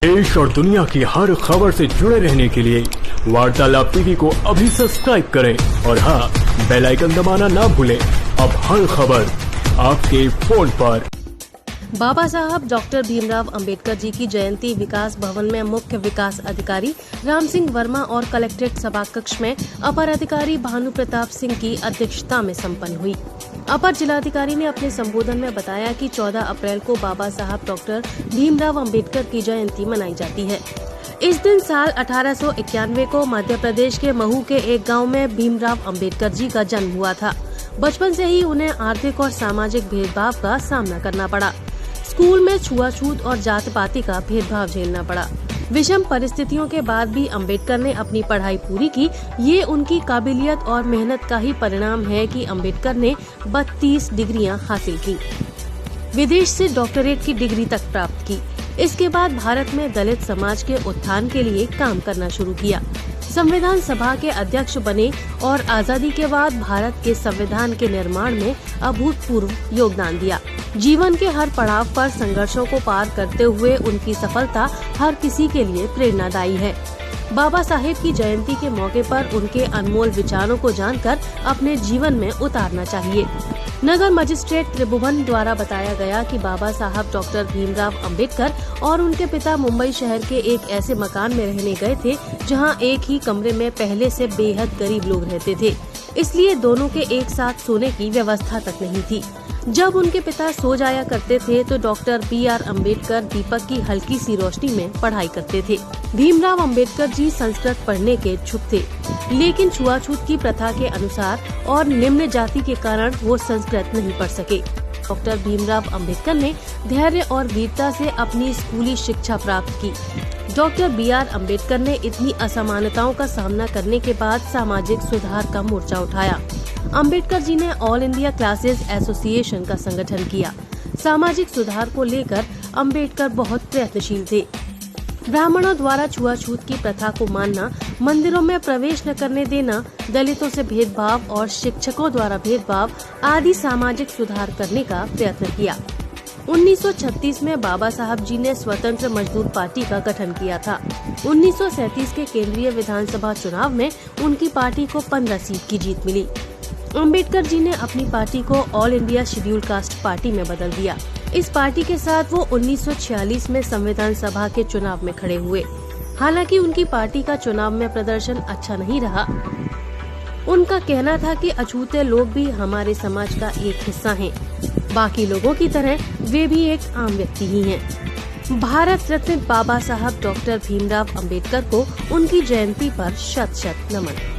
देश और दुनिया की हर खबर से जुड़े रहने के लिए वार्तालाप टीवी को अभी सब्सक्राइब करें और हाँ, बेल आइकन दबाना ना भूलें। अब हर खबर आपके फोन पर। बाबा साहब डॉक्टर भीमराव अंबेडकर जी की जयंती विकास भवन में मुख्य विकास अधिकारी राम सिंह वर्मा और कलेक्ट्रेट सभाकक्ष में अपर अधिकारी भानु प्रताप सिंह की अध्यक्षता में संपन्न हुई। अपर जिलाधिकारी ने अपने संबोधन में बताया कि 14 अप्रैल को बाबा साहब डॉक्टर भीमराव अंबेडकर की जयंती मनाई जाती है। इस दिन साल 1891 को मध्य प्रदेश के महू के एक गांव में भीमराव अंबेडकर जी का जन्म हुआ था। बचपन से ही उन्हें आर्थिक और सामाजिक भेदभाव का सामना करना पड़ा। स्कूल में छुआछूत और जात पाती का भेदभाव झेलना पड़ा। विषम परिस्थितियों के बाद भी अंबेडकर ने अपनी पढ़ाई पूरी की। ये उनकी काबिलियत और मेहनत का ही परिणाम है कि अंबेडकर ने 32 डिग्रियां हासिल की, विदेश से डॉक्टरेट की डिग्री तक प्राप्त की। इसके बाद भारत में दलित समाज के उत्थान के लिए काम करना शुरू किया। संविधान सभा के अध्यक्ष बने और आजादी के बाद भारत के संविधान के निर्माण में अभूतपूर्व योगदान दिया। जीवन के हर पड़ाव पर संघर्षों को पार करते हुए उनकी सफलता हर किसी के लिए प्रेरणादायी है। बाबा साहेब की जयंती के मौके पर उनके अनमोल विचारों को जानकर अपने जीवन में उतारना चाहिए। नगर मजिस्ट्रेट त्रिभुवन द्वारा बताया गया कि बाबा साहब डॉक्टर भीमराव अंबेडकर और उनके पिता मुंबई शहर के एक ऐसे मकान में रहने गए थे जहां एक ही कमरे में पहले से बेहद गरीब लोग रहते थे, इसलिए दोनों के एक साथ सोने की व्यवस्था तक नहीं थी। जब उनके पिता सो जाया करते थे तो डॉक्टर B.R. अंबेडकर दीपक की हल्की सी रोशनी में पढ़ाई करते थे। भीमराव अंबेडकर जी संस्कृत पढ़ने के इच्छुक थे, लेकिन छुआछूत की प्रथा के अनुसार और निम्न जाति के कारण वो संस्कृत नहीं पढ़ सके। डॉक्टर भीमराव अंबेडकर ने धैर्य और वीरता से अपनी स्कूली शिक्षा प्राप्त की। Doctor B.R. अंबेडकर ने इतनी असमानताओं का सामना करने के बाद सामाजिक सुधार का मोर्चा उठाया। अंबेडकर जी ने ऑल इंडिया क्लासेस एसोसिएशन का संगठन किया। सामाजिक सुधार को लेकर अंबेडकर बहुत प्रयत्नशील थे। ब्राह्मणों द्वारा छुआछूत की प्रथा को मानना, मंदिरों में प्रवेश न करने देना, दलितों से भेदभाव और शिक्षकों द्वारा भेदभाव आदि सामाजिक सुधार करने का प्रयत्न किया। 1936 में बाबा साहब जी ने स्वतंत्र मजदूर पार्टी का गठन किया था। 1937 के केंद्रीय विधानसभा चुनाव में उनकी पार्टी को 15 सीट की जीत मिली। अंबेडकर जी ने अपनी पार्टी को all India schedule caste party में बदल दिया। इस पार्टी के साथ वो 1946 में संविधान सभा के चुनाव में खड़े हुए। हालांकि उनकी पार्टी का चुनाव में प्रदर्शन अच्छा नहीं रहा। उनका कहना था कि अछूते लोग भी हमारे समाज का एक हिस्सा हैं। बाकी लोगों की तरह वे भी एक आम व्यक्ति ही हैं। भारत रत्न बाबा साहब डॉक्टर भीमराव अंबेडकर को उनकी जयंती पर शत शत नमन।